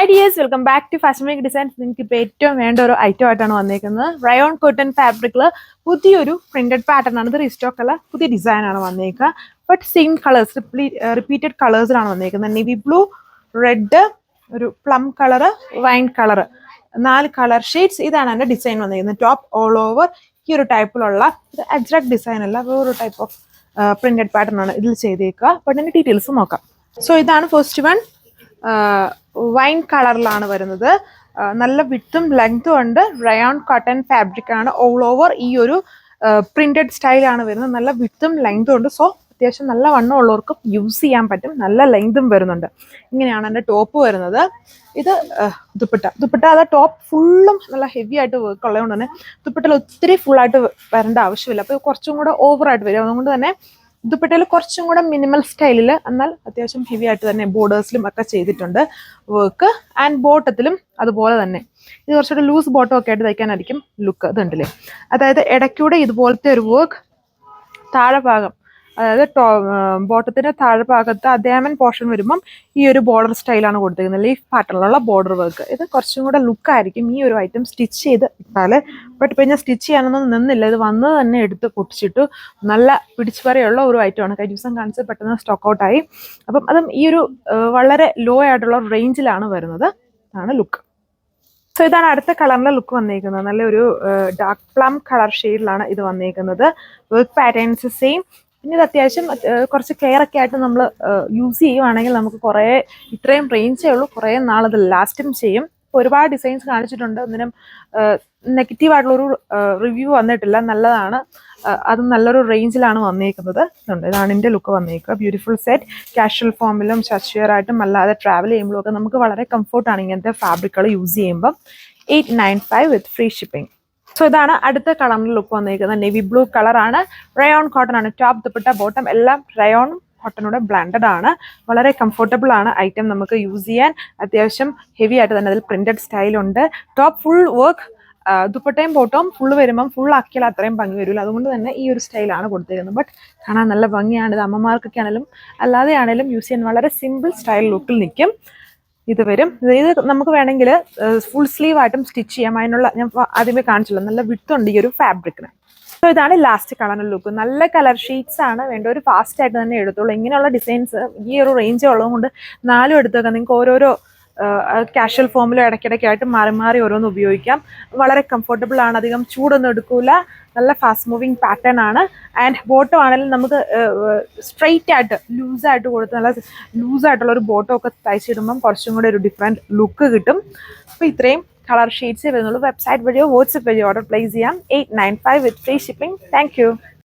Hi dears, welcome back to Fashion Week Designs. നിങ്ങൾക്ക് ഇപ്പോൾ ഏറ്റവും വേണ്ട ഒരു ഐറ്റം ആയിട്ടാണ് വന്നേക്കുന്നത്. റയോൺ കോട്ടൺ ഫാബ്രിക്കിൽ പുതിയൊരു പ്രിന്റഡ് പാറ്റേൺ ആണ്. ഇത് റീസ്റ്റോക്ക് അല്ല, പുതിയ ഡിസൈൻ ആണ് വന്നേക്കുക. ബട്ട് സെയിം കളേഴ്സ്, റിപ്പീറ്റഡ് കളേഴ്സിലാണ് വന്നേക്കുന്നത്. നേവി ബ്ലൂ, റെഡ്, ഒരു plum colour, wine colour, 4 colour shades. ഇതാണ് എൻ്റെ ഡിസൈൻ വന്നേക്കുന്നത്. ടോപ്പ് ഓൾ ഓവർ ഈ ഒരു ടൈപ്പിലുള്ള അജ്രക് ഡിസൈൻ അല്ല, വേറൊരു ടൈപ്പ് ഓഫ് പ്രിന്റഡ് പാറ്റേൺ ആണ് ഇതിൽ ചെയ്തേക്കുക. അപ്പോൾ അതിൻ്റെ ഡീറ്റെയിൽസ് നോക്കാം. സോ ഇതാണ് ഫസ്റ്റ് വൺ. വൈൻ കളറിലാണ് വരുന്നത്. നല്ല വിത്തും ലെങ്തും ഉണ്ട്. റയോൺ കോട്ടൺ ഫാബ്രിക് ആണ്. ഓൾ ഓവർ ഈ ഒരു പ്രിന്റഡ് സ്റ്റൈലാണ് വരുന്നത്. നല്ല വിത്തും ലെങ്തും ഉണ്ട്. സോ അത്യാവശ്യം നല്ല വണ്ണം ഉള്ളവർക്കും യൂസ് ചെയ്യാൻ പറ്റും. നല്ല ലെങ്തും വരുന്നുണ്ട്. ഇങ്ങനെയാണ് എൻ്റെ ടോപ്പ് വരുന്നത്. ഇത് ദുപ്പട്ട അത് ടോപ്പ് ഫുള്ളും നല്ല ഹെവി ആയിട്ട് വർക്ക് ഉള്ളതുകൊണ്ട് തന്നെ ദുപ്പട്ടയിൽ ഒത്തിരി ഫുള്ളായിട്ട് വരേണ്ട ആവശ്യമില്ല. അപ്പോൾ കുറച്ചും കൂടെ ഓവറായിട്ട് വരും. അതുകൊണ്ട് തന്നെ ദുപ്പട്ടയിൽ കുറച്ചും കൂടെ മിനിമൽ സ്റ്റൈലിൽ, എന്നാൽ അത്യാവശ്യം ഹെവി ആയിട്ട് തന്നെ ബോർഡേഴ്സിലും ഒക്കെ ചെയ്തിട്ടുണ്ട് വർക്ക്. ആൻഡ് ബോട്ടത്തിലും അതുപോലെ തന്നെ. ഇത് കുറച്ചുകൂടെ ലൂസ് ബോട്ടം ഒക്കെ ആയിട്ട് തയ്ക്കാനായിരിക്കും ലുക്ക്. ഇതുണ്ടല്ലേ, അതായത് ഇടയ്ക്കൂടെ ഇതുപോലത്തെ ഒരു വർക്ക് താഴെ ഭാഗം, അതായത് ബോട്ടത്തിന്റെ താഴെ ഭാഗത്ത് അദ്യാമൻ പോർഷൻ വരുമ്പം ഈ ഒരു ബോർഡർ സ്റ്റൈലാണ് കൊടുത്തിരിക്കുന്നത്. ലീഫ് പാറ്റേണിലുള്ള ബോർഡർ വർക്ക്. ഇത് കുറച്ചും കൂടെ ലുക്കായിരിക്കും ഈ ഒരു ഐറ്റം സ്റ്റിച്ച് ചെയ്ത് ഇട്ടാൽ. ബട്ട് ഇപ്പം ഞാൻ സ്റ്റിച്ച് ചെയ്യാനൊന്നും നിന്നില്ല. ഇത് വന്നത് തന്നെ എടുത്ത് പൊട്ടിച്ചിട്ടു. നല്ല പിടിച്ചു പറയുള്ള ഒരു ഐറ്റമാണ്. കഴിഞ്ഞ ദിവസം കാണിച്ച് പെട്ടെന്ന് സ്റ്റോക്ക് ഔട്ടായി. അപ്പം അതും ഈ ഒരു വളരെ ലോ ആയിട്ടുള്ള റേഞ്ചിലാണ് വരുന്നത്. ആണ് ലുക്ക്. സോ ഇതാണ് അടുത്ത കളറിന്റെ ലുക്ക് വന്നേക്കുന്നത്. നല്ലൊരു ഡാർക്ക് പ്ലം കളർ ഷെയ്ഡിലാണ് ഇത് വന്നേക്കുന്നത്. Work patterns same. പിന്നെ ഇത് അത്യാവശ്യം കുറച്ച് കെയർ ഒക്കെ ആയിട്ട് നമ്മൾ യൂസ് ചെയ്യുവാണെങ്കിൽ നമുക്ക് കുറേ, ഇത്രയും റേഞ്ചേ ഉള്ളൂ, കുറേ നാളത് ലാസ്റ്റും ചെയ്യും. ഒരുപാട് ഡിസൈൻസ് കാണിച്ചിട്ടുണ്ട്. ഒന്നിനും നെഗറ്റീവായിട്ടുള്ളൊരു റിവ്യൂ വന്നിട്ടില്ല. നല്ലതാണ്. അതും നല്ലൊരു റേഞ്ചിലാണ് വന്നേക്കുന്നത്. ഇതാണ് എൻ്റെ ലുക്ക് വന്നേക്കുക. Beautiful set. കാഷ്വൽ ഫോമിലും ഷർട്ട് ആയിട്ടും അല്ലാതെ ട്രാവൽ ചെയ്യുമ്പോഴും ഒക്കെ നമുക്ക് വളരെ കംഫർട്ടാണ് ഇങ്ങനത്തെ ഫാബ്രിക്കുകൾ യൂസ് ചെയ്യുമ്പം. 895 വിത്ത് ഫ്രീ ഷിപ്പിംഗ്. സോ ഇതാണ് അടുത്ത കളറിന്റെ ലുക്ക് വന്നിരിക്കുന്നത്. നേവി ബ്ലൂ കളറാണ്. റയോൺ കോട്ടൺ ആണ്. ടോപ്പ് ദുപ്പട്ട ബോട്ടം എല്ലാം റയോൺ കോട്ടനോടെ ബ്ലാൻഡഡ് ആണ്. വളരെ കംഫർട്ടബിൾ ആണ് ഐറ്റം നമുക്ക് യൂസ് ചെയ്യാൻ. അത്യാവശ്യം ഹെവി ആയിട്ട് തന്നെ അതിൽ പ്രിന്റഡ് സ്റ്റൈലുണ്ട്. Top full work. ദുപ്പട്ടയും ബോട്ടവും ഫുൾ വരുമ്പം ഫുൾ ആക്കിയാൽ അത്രയും ഭംഗി വരില്ല. അതുകൊണ്ട് തന്നെ ഈ ഒരു സ്റ്റൈലാണ് കൊടുത്തിരിക്കുന്നത്. ബട്ട് കാണാൻ നല്ല ഭംഗിയാണ്. ഇത് അമ്മമാർക്കൊക്കെ ആണെങ്കിലും അല്ലാതെ ആണെങ്കിലും യൂസ് ചെയ്യാൻ വളരെ സിമ്പിൾ സ്റ്റൈൽ ലുക്കിൽ നിൽക്കും. ഇത് വരും. ഇത് നമുക്ക് വേണമെങ്കിൽ ഫുൾ സ്ലീവ് ആയിട്ടും സ്റ്റിച്ച് ചെയ്യാം. അതിനുള്ള ഞാൻ ആദ്യമേ കാണിച്ചല്ലോ, നല്ല വിട്ടുണ്ട് ഈ ഒരു ഫാബ്രിക്കിന്. സോ ഇതാണ് ലാസ്റ്റ് കളറിന്റെ ലുക്ക്. നല്ല കളർ ഷീറ്റ്സ് ആണ് വേണ്ട. ഒരു ഫാസ്റ്റ് ആയിട്ട് തന്നെ എടുത്തോളൂ. ഇങ്ങനെയുള്ള ഡിസൈൻസ് ഈ ഒരു റേഞ്ച് ഉള്ളതുകൊണ്ട് 4 എടുത്തൊക്കെ നിങ്ങൾക്ക് ഓരോരോ കാഷ്വൽ ഫോമിലും ഇടയ്ക്കിടയ്ക്കായിട്ട് മാറി മാറി ഓരോന്ന് ഉപയോഗിക്കാം. വളരെ കംഫർട്ടബിൾ ആണ്. അധികം ചൂടൊന്നും എടുക്കൂല. നല്ല ഫാസ്റ്റ് മൂവിങ് പാറ്റേൺ ആണ്. ആൻഡ് ബോട്ടം ആണെങ്കിലും നമുക്ക് സ്ട്രെയിറ്റ് ആയിട്ട് ലൂസായിട്ട് കൊടുത്ത് നല്ല ലൂസായിട്ടുള്ള ഒരു ബോട്ടം ഒക്കെ തയ്ച്ചിടുമ്പം കുറച്ചും കൂടെ ഒരു ഡിഫറെൻറ്റ് ലുക്ക് കിട്ടും. അപ്പോൾ ഇത്രയും കളർ ഷെയ്ഡ്സേ വരുന്നുള്ളൂ. വെബ്സൈറ്റ് വഴിയോ വാട്സപ്പ് വഴിയോ ഓർഡർ പ്ലേസ് ചെയ്യാം. 895 വിത്ത് ഫ്രീ ഷിപ്പിംഗ്. Thank you.